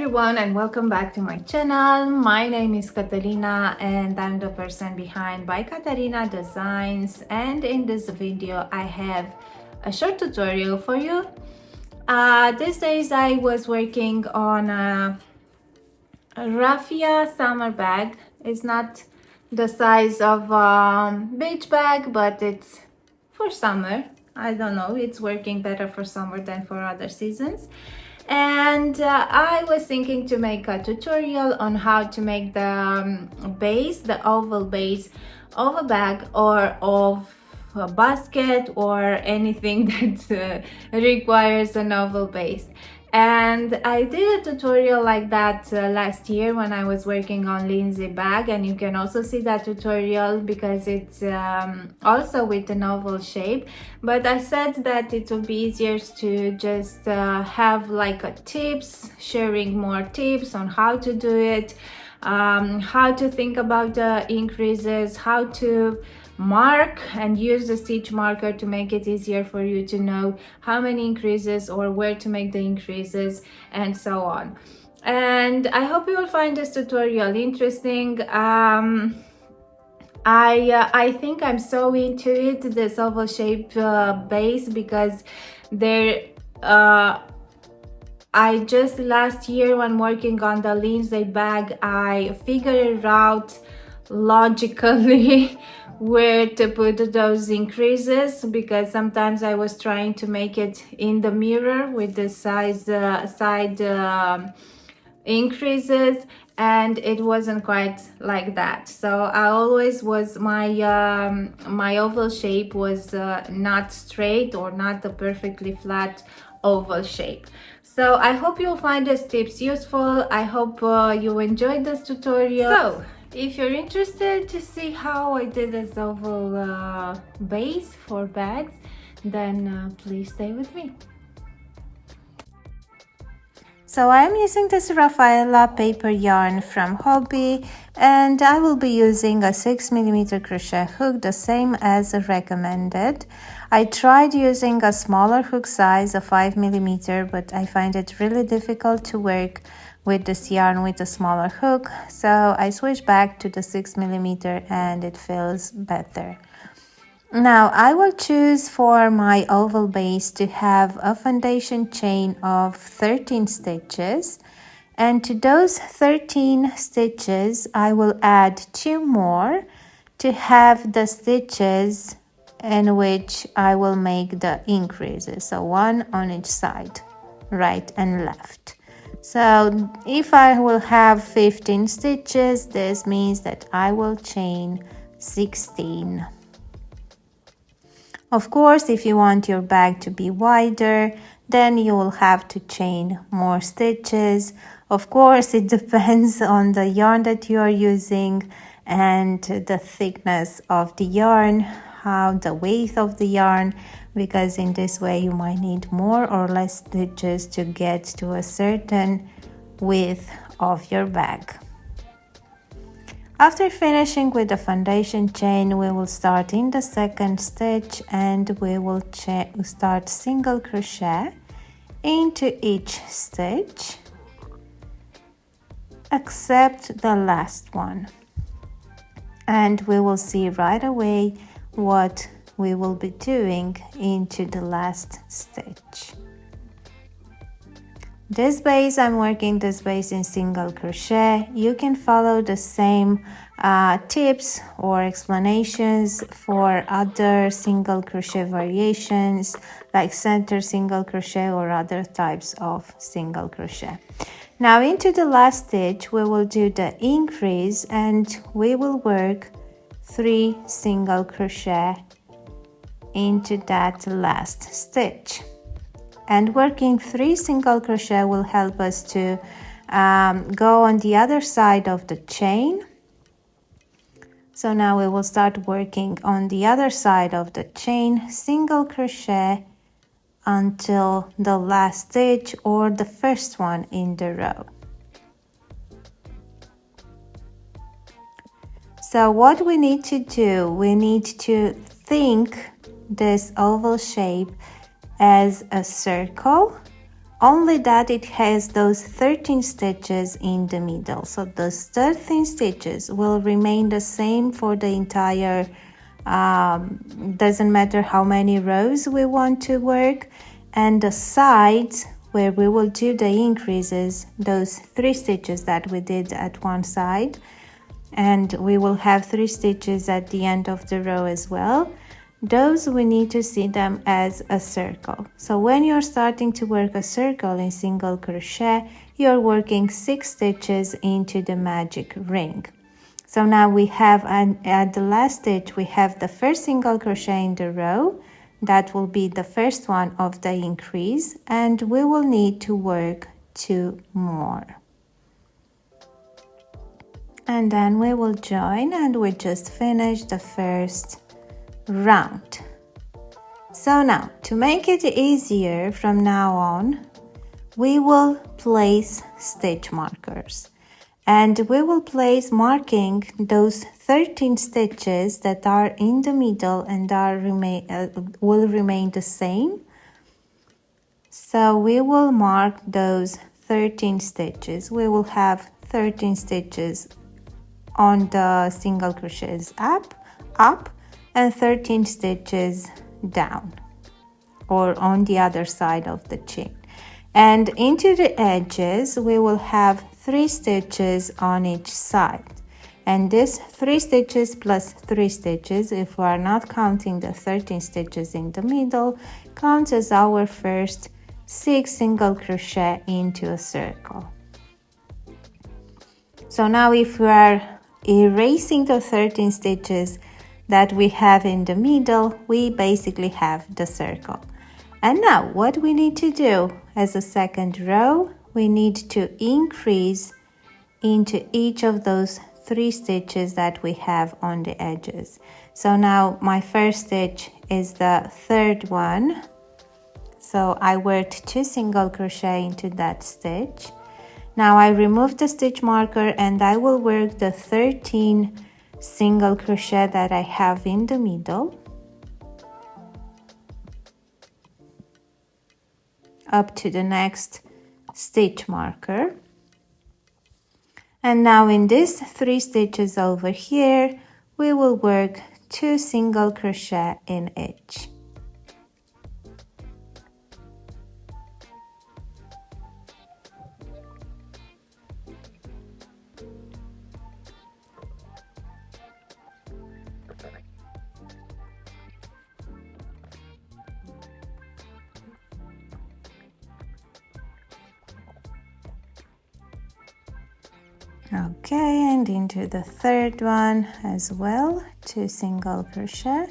everyone and welcome back to my channel. My name is Catalina and I'm the person behind by Katarina Designs, and in this video I have a short tutorial for you. These days I was working on a raffia summer bag. It's not the size of beach bag, but it's for summer. I don't know, it's working better for summer than for other seasons. And I was thinking to make a tutorial on how to make the base, the oval base of a bag or of a basket or anything that requires an oval base. And I did a tutorial like that last year when I was working on Lindsay bag, and you can also see that tutorial because it's also with an oval shape. But I said that it would be easier to just have like a tips, sharing more tips on how to do it, how to think about the increases, how to mark and use the stitch marker to make it easier for you to know how many increases or where to make the increases and so on. And I hope you will find this tutorial interesting. I think I'm so into it, this oval shape base, because there I just last year when working on the Lindsay bag I figured out logically where to put those increases, because sometimes I was trying to make it in the mirror with the side increases, and it wasn't quite like that. So I always was my oval shape was not straight or not a perfectly flat oval shape. So I hope you'll find these tips useful. I hope you enjoyed this tutorial. So if you're interested to see how I did this oval base for bags, then please stay with me. So I'm using this Rafaela paper yarn from Hobby, and I will be using a 6mm crochet hook, the same as recommended. I tried using a smaller hook size, a 5mm, but I find it really difficult to work with this yarn with a smaller hook, so I switched back to the 6mm and it feels better. Now I will choose for my oval base to have a foundation chain of 13 stitches, and to those 13 stitches I will add 2 more to have the stitches in which I will make the increases, so 1 on each side, right and left. So if I will have 15 stitches, this means that I will chain 16. Of course, if you want your bag to be wider, then you will have to chain more stitches. Of course, it depends on the yarn that you are using and the thickness of the yarn, how the weight of the yarn, because in this way you might need more or less stitches to get to a certain width of your bag. After finishing with the foundation chain, we will start in the second stitch and we will start single crochet into each stitch except the last one, and we will see right away what we will be doing into the last stitch. This base, I'm working this base in single crochet. You can follow the same tips or explanations for other single crochet variations like center single crochet or other types of single crochet. Now into the last stitch we will do the increase and we will work 3 single crochet into that last stitch. And working 3 single crochet will help us to go on the other side of the chain. So now we will start working on the other side of the chain, single crochet until the last stitch or the first one in the row. So what we need to do, we need to think this oval shape as a circle only that it has those 13 stitches in the middle. So those 13 stitches will remain the same for the entire, doesn't matter how many rows we want to work. And the sides where we will do the increases, those 3 stitches that we did at one side, and we will have 3 stitches at the end of the row as well. Those we need to see them as a circle. So when you're starting to work a circle in single crochet, you're working 6 stitches into the magic ring. So now we have, at the last stitch, we have the first single crochet in the row. That will be the first one of the increase, and we will need to work 2 more. And then we will join, and we just finish the first round. So now, to make it easier from now on, we will place stitch markers, and we will place marking those 13 stitches that are in the middle and will remain the same. So we will mark those 13 stitches. We will have 13 stitches on the single crochets up and 13 stitches down, or on the other side of the chain. And into the edges we will have 3 stitches on each side, and this 3 stitches plus 3 stitches, if we are not counting the 13 stitches in the middle, counts as our first 6 single crochet into a circle. So now if we are erasing the 13 stitches that we have in the middle, we basically have the circle. And now what we need to do as a second row, we need to increase into each of those 3 stitches that we have on the edges. So now my first stitch is the third one. So I worked 2 single crochet into that stitch. Now I remove the stitch marker and I will work the 13 single crochet that I have in the middle up to the next stitch marker. And now in these 3 stitches over here, we will work 2 single crochet in each. Okay, and into the third one as well, 2 single crochet.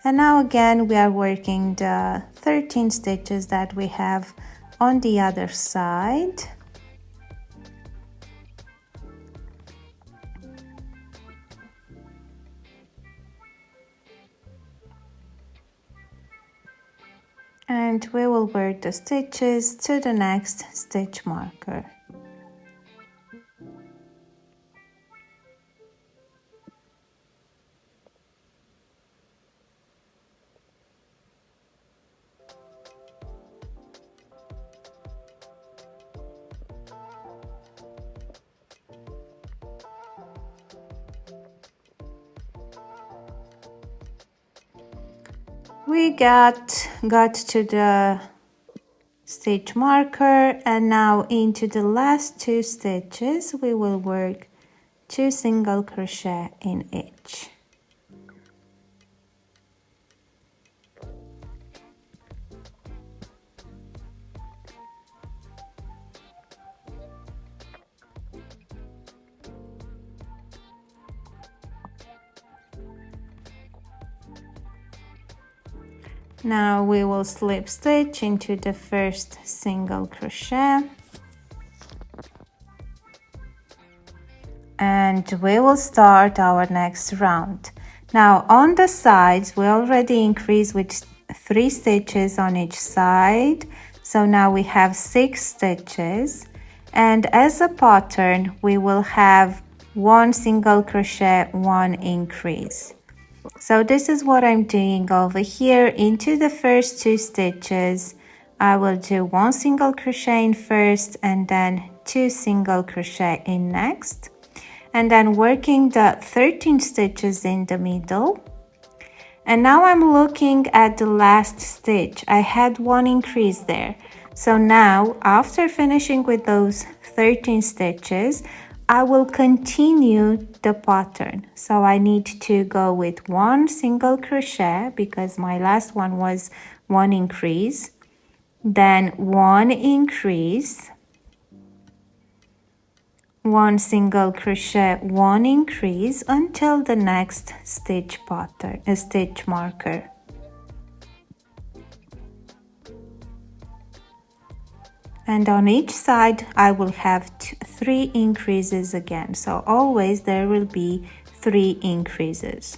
And now again we are working the 13 stitches that we have on the other side. And we will work the stitches to the next stitch marker. We got to the stitch marker, and now into the last 2 stitches we will work 2 single crochet in each. Now we will slip stitch into the first single crochet, and we will start our next round. Now on the sides we already increased with 3 stitches on each side, so now we have 6 stitches, and as a pattern we will have 1 single crochet, 1 increase. So this is what I'm doing over here. Into the first 2 stitches I will do 1 single crochet in first and then 2 single crochet in next, and then working the 13 stitches in the middle. And now I'm looking at the last stitch. I had 1 increase there. So now, after finishing with those 13 stitches, I will continue the pattern. So I need to go with 1 single crochet because my last one was 1 increase, then 1 increase, 1 single crochet, 1 increase until the next stitch pattern, a stitch marker. And on each side I will have 3 increases again. So always there will be 3 increases.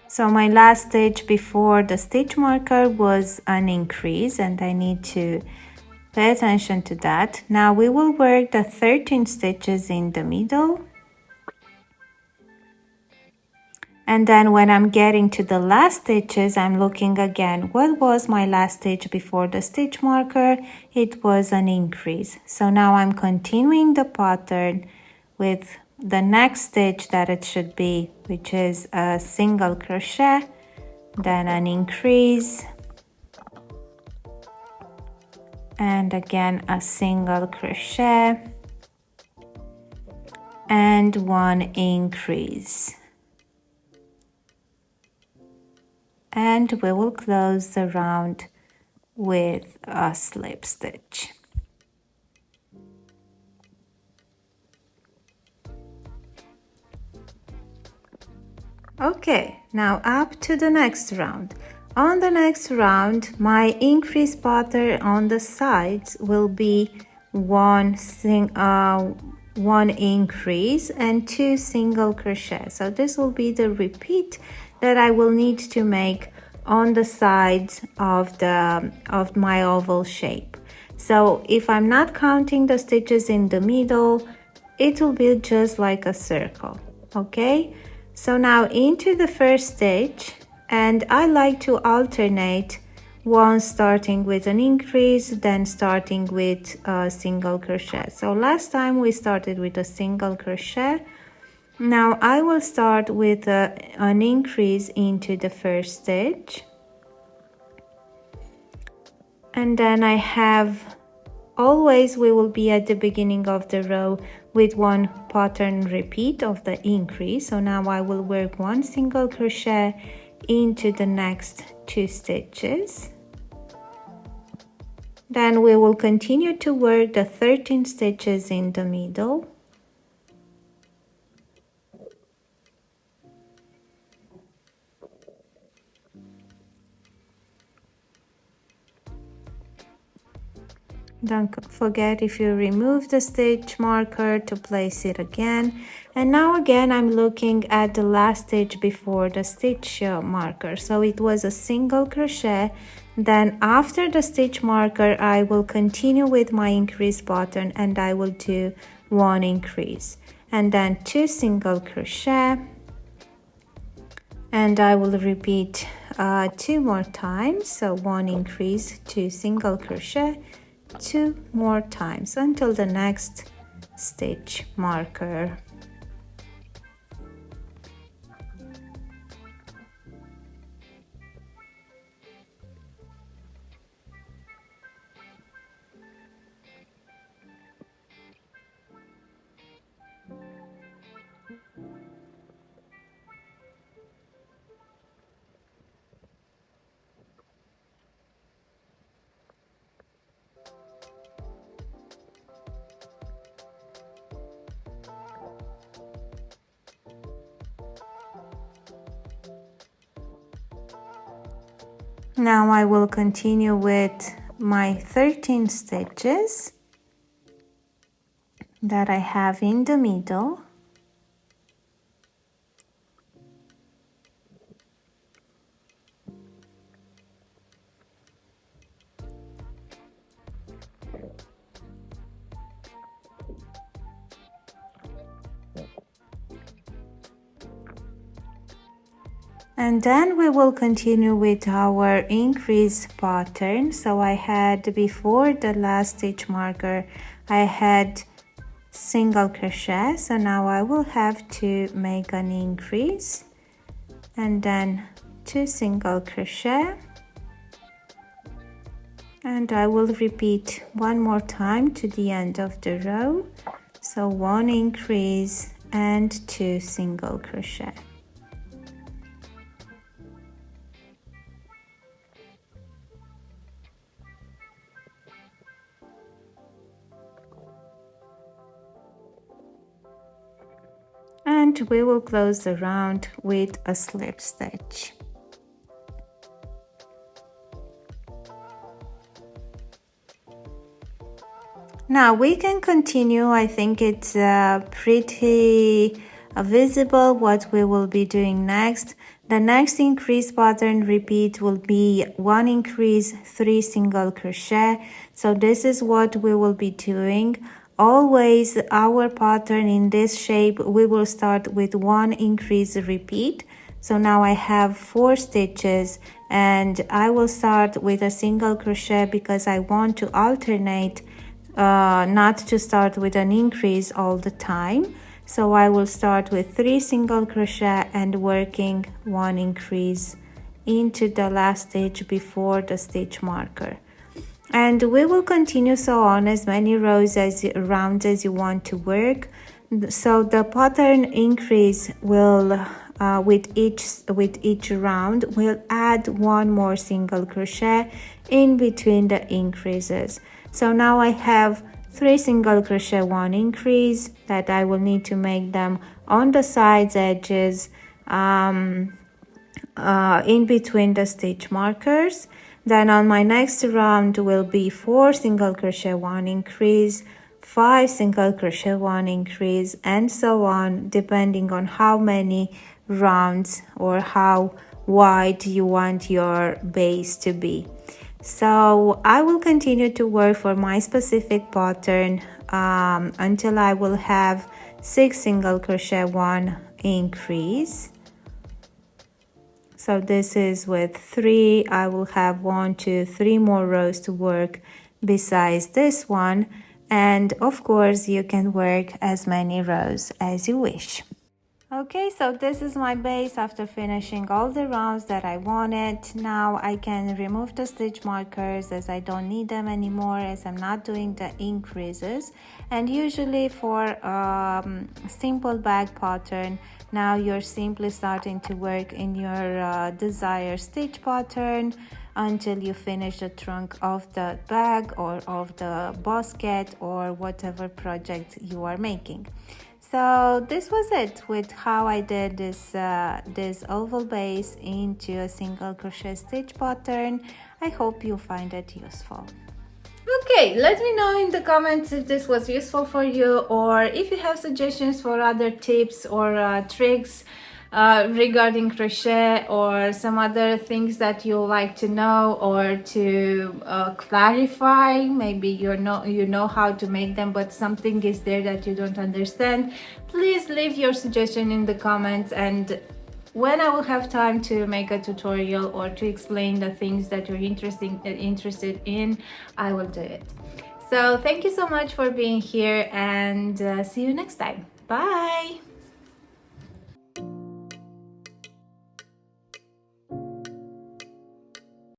So my last stitch before the stitch marker was an increase, and I need to pay attention to that. Now we will work the 13 stitches in the middle. And then when I'm getting to the last stitches, I'm looking again. What was my last stitch before the stitch marker? It was an increase. So now I'm continuing the pattern with the next stitch that it should be, which is a single crochet, then an increase, and again a single crochet, and 1 increase. And we will close the round with a slip stitch. Okay, now up to the next round. On the next round, my increase pattern on the sides will be 1 increase and 2 single crochet. So this will be the repeat that I will need to make on the sides of my oval shape. So if I'm not counting the stitches in the middle, it will be just like a circle. Okay, so now into the first stitch, and I like to alternate, one starting with an increase, then starting with a single crochet. So last time we started with a single crochet. Now I will start with an increase into the first stitch, and then I have, always we will be at the beginning of the row with 1 pattern repeat of the increase. So now I will work 1 single crochet into the next 2 stitches. Then we will continue to work the 13 stitches in the middle. Don't forget, if you remove the stitch marker, to place it again. And now again I'm looking at the last stitch before the stitch marker. So it was a single crochet. Then after the stitch marker I will continue with my increase pattern, and I will do 1 increase and then 2 single crochet, and I will repeat 2 more times. So 1 increase, 2 single crochet, 2 more times until the next stitch marker. Now I will continue with my 13 stitches that I have in the middle. And then we will continue with our increase pattern. So I had, before the last stitch marker, I had single crochet. So now I will have to make an increase and then 2 single crochet. And I will repeat one more time to the end of the row. So 1 increase and 2 single crochet. And we will close the round with a slip stitch. Now we can continue. I think it's pretty visible what we will be doing next. The next increase pattern repeat will be 1 increase, 3 single crochet. So this is what we will be doing. Always our pattern in this shape, we will start with 1 increase repeat. So now I have 4 stitches and I will start with a single crochet because I want to alternate, not to start with an increase all the time. So I will start with 3 single crochet and working 1 increase into the last stitch before the stitch marker. And we will continue so on as many rows rounds as you want to work. So the pattern increase will with each round will add 1 more single crochet in between the increases. So now I have 3 single crochet, 1 increase that I will need to make them on the sides edges in between the stitch markers. Then on my next round will be 4 single crochet, 1 increase, 5 single crochet, 1 increase, and so on, depending on how many rounds or how wide you want your base to be. So I will continue to work for my specific pattern until I will have 6 single crochet, 1 increase. So this is with 3. I will have 1, 2, 3 more rows to work besides this one. And of course, you can work as many rows as you wish. Okay, so this is my base after finishing all the rounds that I wanted. Now I can remove the stitch markers as I don't need them anymore, as I'm not doing the increases. And usually for simple bag pattern, now you're simply starting to work in your desired stitch pattern until you finish the trunk of the bag or of the basket or whatever project you are making. So this was it with how I did this oval base into a single crochet stitch pattern. I hope you find it useful. Okay, let me know in the comments if this was useful for you, or if you have suggestions for other tips or tricks regarding crochet, or some other things that you like to know or to clarify. Maybe you know how to make them, but something is there that you don't understand. Please leave your suggestion in the comments, and when I will have time to make a tutorial or to explain the things that you're interested in, I will do it. So thank you so much for being here, and see you next time. Bye.